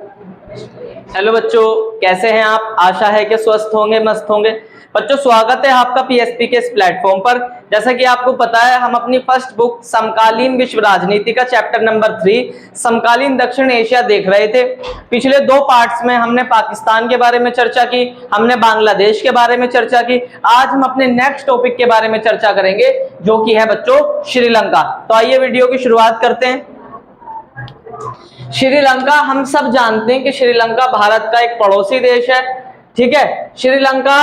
Hello बच्चों, कैसे हैं आप? आशा है कि स्वस्थ होंगे, मस्त होंगे। बच्चों, स्वागत है आपका पीएसपी के इस प्लेटफॉर्म पर। जैसा कि आपको पता है, हम अपनी फर्स्ट बुक समकालीन विश्व राजनीति का चैप्टर नंबर 3 समकालीन दक्षिण एशिया देख रहे थे। पिछले 2 पार्ट्स में हमने पाकिस्तान के बारे में चर्चा की, हमने बांग्लादेश के बारे में चर्चा की। आज हम अपने नेक्स्ट टॉपिक के बारे में चर्चा करेंगे, जो कि है बच्चों श्रीलंका। तो आइए वीडियो की शुरुआत करते हैं। श्रीलंका, हम सब जानते हैं कि श्रीलंका भारत का एक पड़ोसी देश है। ठीक है, श्रीलंका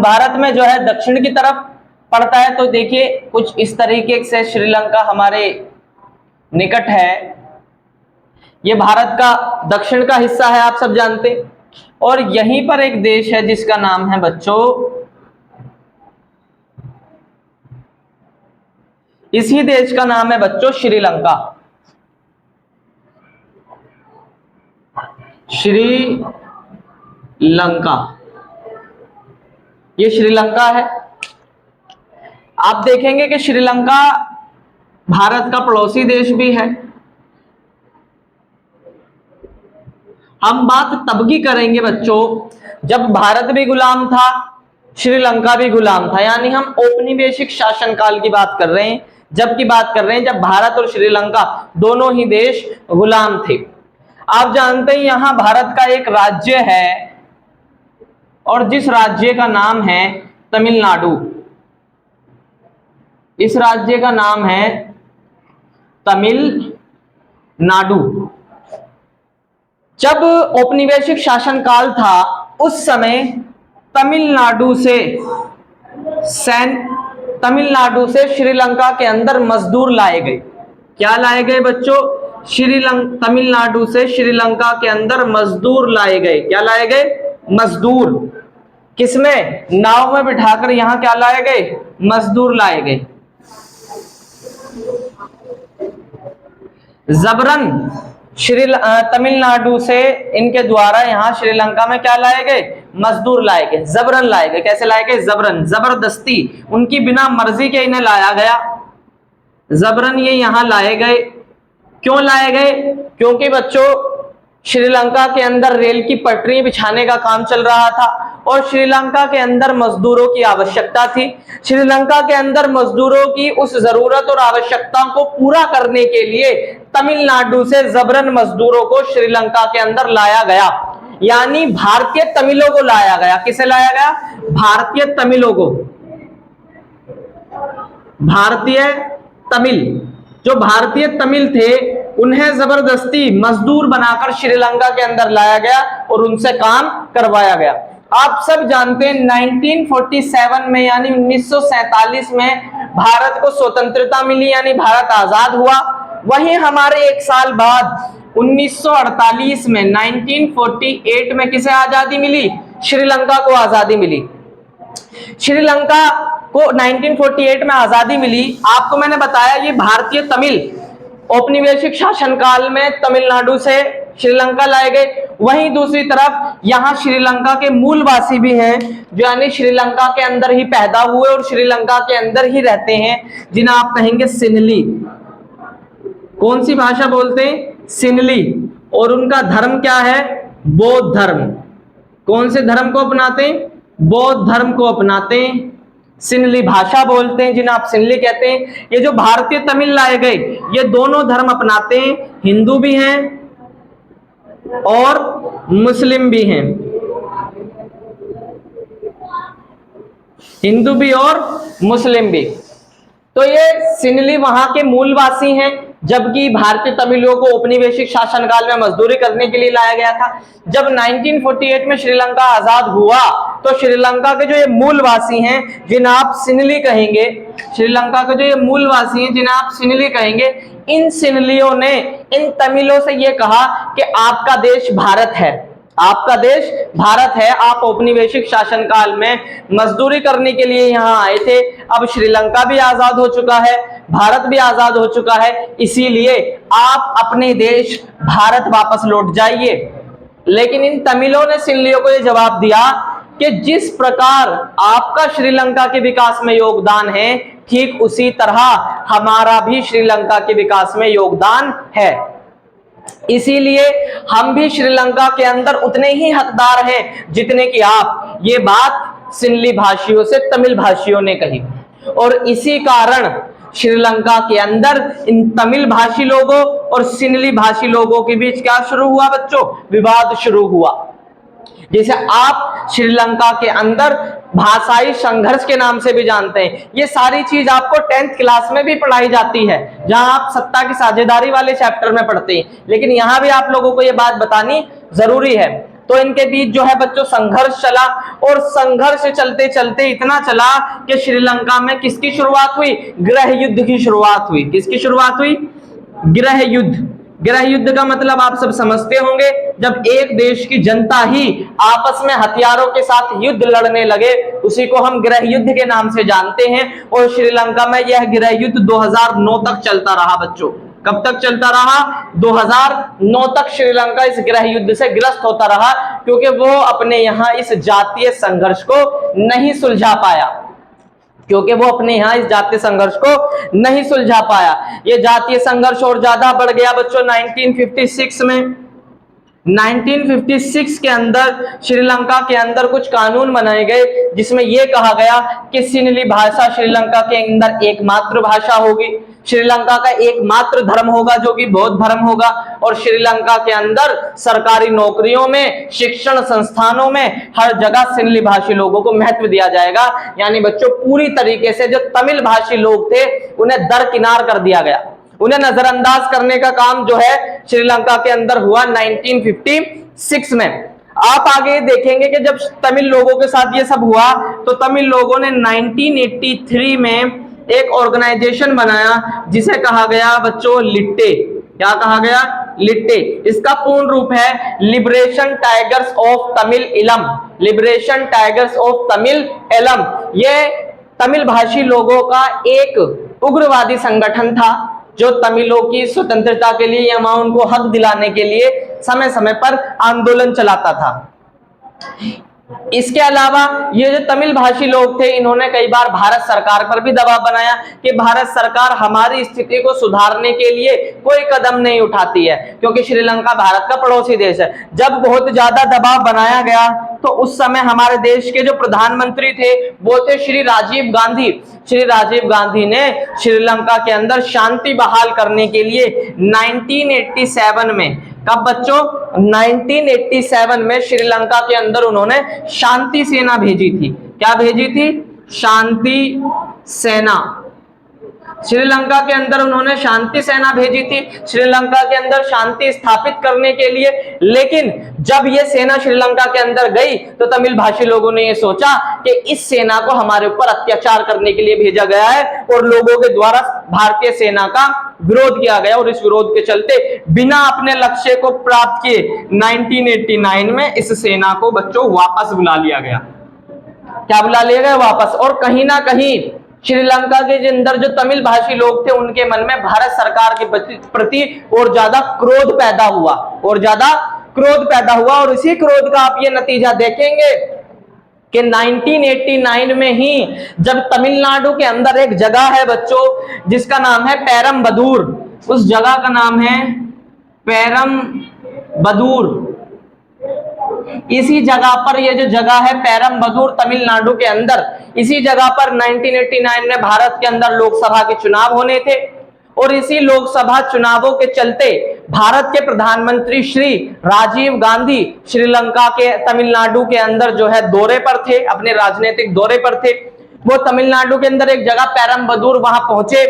भारत में जो है दक्षिण की तरफ पड़ता है। तो देखिए, कुछ इस तरीके से श्रीलंका हमारे निकट है। ये भारत का दक्षिण का हिस्सा है, आप सब जानते हैं। और यहीं पर एक देश है जिसका नाम है बच्चों, इसी देश का नाम है बच्चों श्रीलंका। श्रीलंका, ये श्रीलंका है। आप देखेंगे कि श्रीलंका भारत का पड़ोसी देश भी है। हम बात तब की करेंगे बच्चों जब भारत भी गुलाम था, श्रीलंका भी गुलाम था। यानी हम औपनिवेशिक शासनकाल की बात कर रहे हैं, जब की बात कर रहे हैं जब भारत और श्रीलंका दोनों ही देश गुलाम थे। आप जानते हैं यहां भारत का एक राज्य है, और जिस राज्य का नाम है तमिलनाडु। इस राज्य का नाम है तमिलनाडु। जब औपनिवेशिक शासनकाल था, उस समय तमिलनाडु से श्रीलंका के अंदर मजदूर लाए गए। क्या लाए गए बच्चों? तमिलनाडु से श्रीलंका के अंदर मजदूर लाए गए। क्या लाए गए? मजदूर। किसमें? नाव में बिठाकर यहां क्या लाए गए? मजदूर लाए गए। जबरन तमिलनाडु से इनके द्वारा यहां श्रीलंका में क्या लाए गए? मजदूर लाए गए, जबरन लाए गए। कैसे लाए गए? जबरन, जबरदस्ती, उनकी बिना मर्जी के इन्हें लाया गया। जबरन ये यहां लाए गए। क्यों लाए गए? क्योंकि बच्चों श्रीलंका के अंदर रेल की पटरी बिछाने का काम चल रहा था और श्रीलंका के अंदर मजदूरों की आवश्यकता थी। श्रीलंका के अंदर मजदूरों की उस जरूरत और आवश्यकता को पूरा करने के लिए तमिलनाडु से जबरन मजदूरों को श्रीलंका के अंदर लाया गया। यानी भारतीय तमिलों को लाया गया। किसे लाया गया? भारतीय तमिलों को। भारतीय तमिल, जो भारतीय तमिल थे, उन्हें जबरदस्ती मजदूर बनाकर श्रीलंका के अंदर लाया गया और उनसे काम करवाया गया। आप सब जानते हैं 1947 में यानी 1947 में भारत को स्वतंत्रता मिली, यानी भारत आजाद हुआ। वहीं हमारे एक साल बाद 1948 में 1948 में किसे आजादी मिली? श्रीलंका को आजादी मिली। श्रीलंका को 1948 में आजादी मिली। आपको मैंने बताया ये भारतीय तमिल औपनिवेशिक शासनकाल में तमिलनाडु से श्रीलंका लाए गए। वहीं दूसरी तरफ यहां श्रीलंका के मूलवासी भी हैं, जो यानी श्रीलंका के अंदर ही पैदा हुए और श्रीलंका के अंदर ही रहते हैं, जिन्हें आप कहेंगे सिन्हली। कौन सी भाषा बोलते हैं? सिन्हली। और उनका धर्म क्या है? बौद्ध धर्म। कौन से धर्म को अपनाते हैं? बौद्ध धर्म को अपनाते हैं। सिन्हली भाषा बोलते हैं, जिन्हें आप सिन्हली कहते हैं। ये जो भारतीय तमिल लाए गए, ये दोनों धर्म अपनाते हैं, हिंदू भी हैं और मुस्लिम भी हैं। हिंदू भी और मुस्लिम भी। तो ये सिन्हली वहां के मूलवासी हैं, जबकि भारतीय तमिलों को औपनिवेशिक शासनकाल में मजदूरी करने के लिए लाया गया था। जब 1948 में श्रीलंका आजाद हुआ, तो श्रीलंका के जो ये मूलवासी हैं, जिन्हें आप सिन्हली कहेंगे, श्रीलंका के जो ये मूलवासी हैं, जिन्हें आप सिन्हली कहेंगे, इन सिन्हलियों ने इन तमिलों से ये कहा कि आपका देश भारत है, आपका देश भारत है, आप औपनिवेशिक शासनकाल में मजदूरी करने के लिए यहाँ आए थे। अब श्रीलंका भी आजाद हो चुका है, भारत भी आजाद हो चुका है, इसीलिए आप अपने देश भारत वापस लौट जाइए। लेकिन इन तमिलों ने सिन्हलियों को यह जवाब दिया कि जिस प्रकार आपका श्रीलंका के विकास में योगदान है, ठीक उसी तरह हमारा भी श्रीलंका के विकास में योगदान है। इसीलिए हम भी श्रीलंका के अंदर उतने ही हकदार हैं जितने कि आप। ये बात सिंहली भाषियों से तमिल भाषियों ने कही, और इसी कारण श्रीलंका के अंदर इन तमिल भाषी लोगों और सिंहली भाषी लोगों के बीच क्या शुरू हुआ बच्चों? विवाद शुरू हुआ। जैसे आप श्रीलंका के अंदर भाषाई संघर्ष के नाम से भी जानते हैं। ये सारी चीज आपको 10th क्लास में भी पढ़ाई जाती है, जहां आप सत्ता की साझेदारी वाले चैप्टर में पढ़ते हैं, लेकिन यहां भी आप लोगों को ये बात बतानी जरूरी है। तो इनके बीच जो है बच्चों संघर्ष चला, और संघर्ष चलते चलते इतना चला कि श्रीलंका में किसकी शुरुआत हुई? गृह युद्ध की शुरुआत हुई। किसकी शुरुआत हुई? गृह युद्ध। गृह युद्ध का मतलब आप सब समझते होंगे, जब एक देश की जनता ही आपस में हथियारों के साथ युद्ध लड़ने लगे, उसी को हम गृह युद्ध के नाम से जानते हैं। और श्रीलंका में यह गृह युद्ध 2009 तक चलता रहा बच्चों। कब तक चलता रहा? 2009 तक श्रीलंका इस गृह युद्ध से ग्रस्त होता रहा, क्योंकि वो अपने यहाँ इस जातीय संघर्ष को नहीं सुलझा पाया। इस जातीय संघर्ष को नहीं सुलझा पाया। ये जातीय संघर्ष और ज्यादा बढ़ गया बच्चों 1956 में। 1956 के अंदर श्रीलंका के अंदर कुछ कानून बनाए गए, जिसमें यह कहा गया कि सिंहली भाषा श्रीलंका के अंदर एकमात्र भाषा होगी, श्रीलंका का एकमात्र धर्म होगा जो कि बौद्ध धर्म होगा, और श्रीलंका के अंदर सरकारी नौकरियों में, शिक्षण संस्थानों में हर जगह सिंहली भाषी लोगों को महत्व दिया जाएगा। यानी बच्चों पूरी तरीके से जो तमिल भाषी लोग थे उन्हें दरकिनार कर दिया गया, उन्हें नजरअंदाज करने का काम जो है श्रीलंका के अंदर हुआ 1956 में। आप आगे देखेंगे कि जब तमिल लोगों के साथ ये सब हुआ, तो तमिल लोगों ने 1983 में एक ऑर्गेनाइजेशन बनाया जिसे कहा गया बच्चों लिट्टे। क्या कहा गया? लिट्टे। इसका पूर्ण रूप है लिबरेशन टाइगर्स ऑफ तमिल इलम। लिबरेशन टाइगर्स ऑफ तमिल इलम ये तमिल भाषी लोगों का एक उग्रवादी संगठन था, जो तमिलों की स्वतंत्रता के लिए या उनको हक दिलाने के लिए समय समय पर आंदोलन चलाता था। इसके अलावा ये जो तमिल भाषी लोग थे, इन्होंने कई बार भारत सरकार पर भी दबाव बनाया कि भारत सरकार हमारी स्थिति को सुधारने के लिए कोई कदम नहीं उठाती है, क्योंकि श्रीलंका भारत का पड़ोसी देश है। जब बहुत ज्यादा दबाव बनाया गया, तो उस समय हमारे देश के जो प्रधानमंत्री थे वो थे श्री राजीव गांधी। श्री राजीव गांधी ने श्रीलंका के अंदर शांति बहाल करने के लिए 1987 में, कब बच्चों? 1987 में श्रीलंका के अंदर उन्होंने शांति सेना भेजी थी। क्या भेजी थी? शांति सेना। श्रीलंका के अंदर उन्होंने शांति सेना भेजी थी श्रीलंका के अंदर शांति स्थापित करने के लिए। लेकिन जब यह सेना श्रीलंका के अंदर गई, तो तमिल भाषी लोगों ने यह सोचा कि इस सेना को हमारे ऊपर अत्याचार करने के लिए भेजा गया है, और लोगों के द्वारा भारतीय सेना का विरोध किया गया, और इस विरोध के चलते बिना अपने लक्ष्य को प्राप्त किए 1989 में इस सेना को बच्चों वापस बुला लिया गया। क्या बुला लिया गया? वापस। और कहीं ना कहीं श्रीलंका के अंदर जो तमिल भाषी लोग थे, उनके मन में भारत सरकार के प्रति और ज्यादा क्रोध पैदा हुआ, और इसी क्रोध का आप ये नतीजा देखेंगे कि 1989 में ही जब तमिलनाडु के अंदर एक जगह है बच्चों जिसका नाम है पेरम्बदूर, उस जगह का नाम है पेरम्बदूर। इसी जगह पर, ये जो जगह है पेरम्बदूर तमिलनाडु के अंदर, इसी जगह पर 1989 में भारत के अंदर लोकसभा के चुनाव होने थे, और इसी लोकसभा चुनावों के चलते भारत के प्रधानमंत्री श्री राजीव गांधी श्रीलंका के तमिलनाडु के अंदर जो है दौरे पर थे, अपने राजनीतिक दौरे पर थे। वो तमिलनाडु के अंदर एक जगह पेरम्बदूर वहां पहुंचे,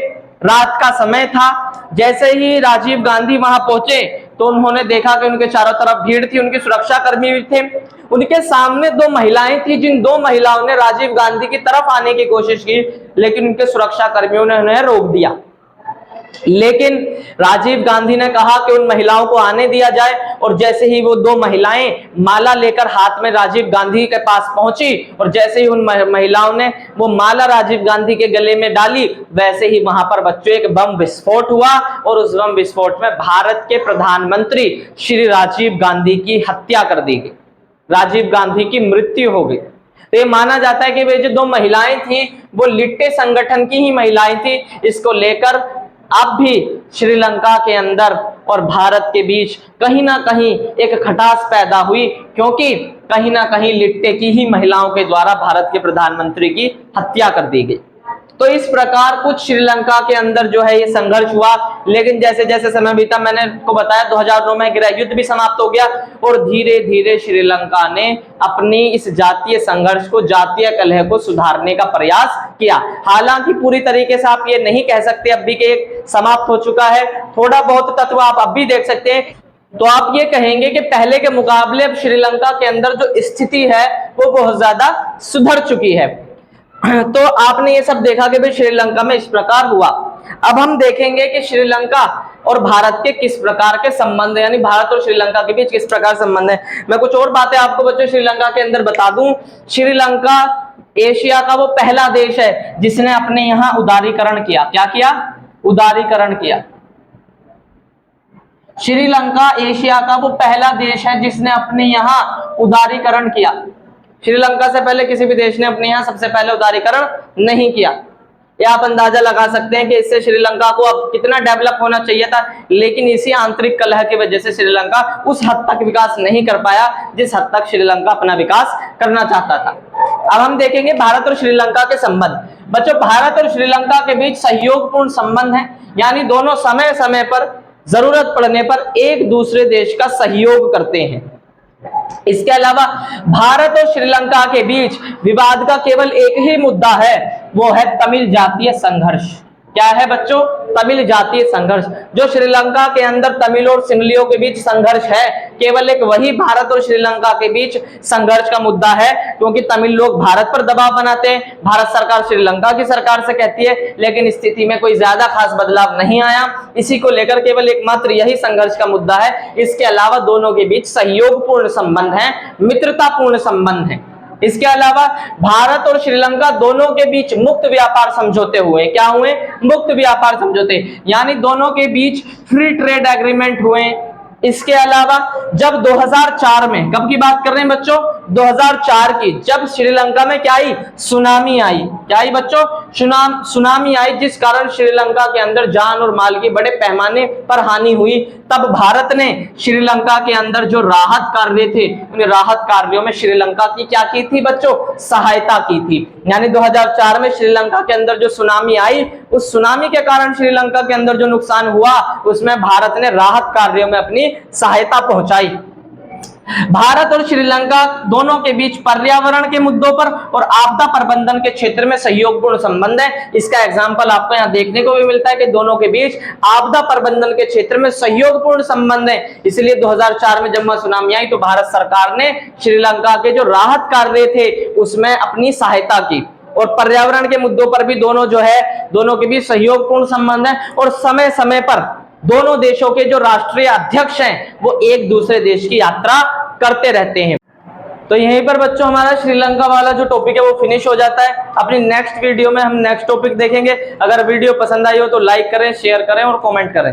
रात का समय था। जैसे ही राजीव गांधी वहां पहुंचे, तो उन्होंने देखा कि उनके चारों तरफ भीड़ थी, उनके सुरक्षा कर्मी भी थे। उनके सामने दो महिलाएं थी, जिन दो महिलाओं ने राजीव गांधी की तरफ आने की कोशिश की, लेकिन उनके सुरक्षा कर्मियों ने उन्हें रोक दिया। लेकिन राजीव गांधी ने कहा कि उन महिलाओं को आने दिया जाए, और जैसे ही वो दो महिलाएं माला लेकर हाथ में राजीव गांधी के पास पहुंची, और जैसे ही उन महिलाओं ने वो माला राजीव गांधी के गले में डाली, वैसे ही वहां पर बच्चों एक बम विस्फोट हुआ, और उस बम विस्फोट में भारत के प्रधानमंत्री श्री राजीव गांधी की हत्या कर दी गई, राजीव गांधी की मृत्यु हो गई। तो ये माना जाता है कि वे जो दो महिलाएं थी वो लिट्टे संगठन की ही महिलाएं थी। इसको लेकर अब भी श्रीलंका के अंदर और भारत के बीच कहीं ना कहीं एक खटास पैदा हुई, क्योंकि कहीं ना कहीं लिट्टे की ही महिलाओं के द्वारा भारत के प्रधानमंत्री की हत्या कर दी गई। तो इस प्रकार कुछ श्रीलंका के अंदर जो है ये संघर्ष हुआ, लेकिन जैसे जैसे समय बीता, मैंने आपको बताया 2009 में गृह युद्ध भी समाप्त हो गया और धीरे धीरे श्रीलंका ने अपनी इस जातीय संघर्ष को, जातीय कलह को सुधारने का प्रयास किया। हालांकि पूरी तरीके से आप ये नहीं कह सकते अब भी कि समाप्त हो चुका है, थोड़ा बहुत तत्व आप अब भी देख सकते हैं। तो आप ये कहेंगे कि पहले के मुकाबले अब श्रीलंका के अंदर जो स्थिति है वो बहुत ज्यादा सुधर चुकी है। तो आपने ये सब देखा कि भाई श्रीलंका में इस प्रकार हुआ। अब हम देखेंगे कि श्रीलंका और भारत के किस प्रकार के संबंध है, यानी भारत और श्रीलंका के बीच किस प्रकार संबंध है। मैं कुछ और बातें आपको बच्चों श्रीलंका के अंदर बता दूं। श्रीलंका एशिया का वो पहला देश है जिसने अपने यहाँ उदारीकरण किया। क्या किया? उदारीकरण किया। श्रीलंका एशिया का वो पहला देश है जिसने अपने यहाँ उदारीकरण किया। श्रीलंका से पहले किसी भी देश ने अपने यहाँ सबसे पहले उदारीकरण नहीं किया। ये आप अंदाजा लगा सकते हैं कि इससे श्रीलंका को अब कितना डेवलप होना चाहिए था, लेकिन इसी आंतरिक कलह की वजह से श्रीलंका उस हद तक विकास नहीं कर पाया जिस हद तक श्रीलंका अपना विकास करना चाहता था। अब हम देखेंगे भारत और श्रीलंका के संबंध। बच्चों, भारत और श्रीलंका के बीच सहयोगपूर्ण संबंध है, यानी दोनों समय समय पर जरूरत पड़ने पर एक दूसरे देश का सहयोग करते हैं। इसके अलावा भारत और श्रीलंका के बीच विवाद का केवल एक ही मुद्दा है, वो है तमिल जातीय संघर्ष। क्या है बच्चों? तमिल जातीय संघर्ष। जो श्रीलंका के अंदर तमिल और सिंहलियों के बीच संघर्ष है, केवल एक वही भारत और श्रीलंका के बीच संघर्ष का मुद्दा है, क्योंकि तमिल लोग भारत पर दबाव बनाते हैं, भारत सरकार श्रीलंका की सरकार से कहती है, लेकिन स्थिति में कोई ज्यादा खास बदलाव नहीं आया। इसी को लेकर केवल एकमात्र यही संघर्ष का मुद्दा है। इसके अलावा दोनों के बीच सहयोगपूर्ण संबंध है, मित्रतापूर्ण संबंध है। इसके अलावा भारत और श्रीलंका दोनों के बीच मुक्त व्यापार समझौते हुए। क्या हुए? मुक्त व्यापार समझौते, यानी दोनों के बीच फ्री ट्रेड एग्रीमेंट हुए। इसके अलावा जब 2004 में, कब की बात कर रहे हैं बच्चों? 2004 की, जब श्रीलंका में क्या आई? सुनामी आई। क्या आई बच्चों? सुनामी आई, जिस कारण श्रीलंका के अंदर जान और माल की बड़े पैमाने पर हानि हुई। तब भारत ने श्रीलंका के अंदर जो राहत कार्य थे, उन राहत कार्यों में श्रीलंका की क्या की थी बच्चों? सहायता की थी। यानी 2004 में श्रीलंका के अंदर जो सुनामी आई, उस सुनामी के कारण श्रीलंका के अंदर जो नुकसान हुआ, उसमें भारत ने राहत कार्यों में अपनी सहायता पहुंचाई। भारत और श्रीलंका दोनों के बीच पर्यावरण के मुद्दों पर और आपदा प्रबंधन के क्षेत्र में सहयोगपूर्ण संबंध है। इसका एग्जाम्पल आपको यहाँ देखने को भी मिलता है कि दोनों के बीच आपदा प्रबंधन के क्षेत्र में सहयोगपूर्ण संबंध है। इसलिए 2004 में जब वह सुनामी आई तो भारत सरकार ने श्रीलंका के जो राहत कार्य थे उसमें अपनी सहायता की। और पर्यावरण के मुद्दों पर भी दोनों जो है, दोनों के बीच सहयोगपूर्ण संबंध है। और समय समय पर दोनों देशों के जो राष्ट्रीय अध्यक्ष हैं वो एक दूसरे देश की यात्रा करते रहते हैं। तो यहीं पर बच्चों हमारा श्रीलंका वाला जो टॉपिक है वो फिनिश हो जाता है। अपनी नेक्स्ट वीडियो में हम नेक्स्ट टॉपिक देखेंगे। अगर वीडियो पसंद आई हो तो लाइक करें, शेयर करें और कमेंट करें।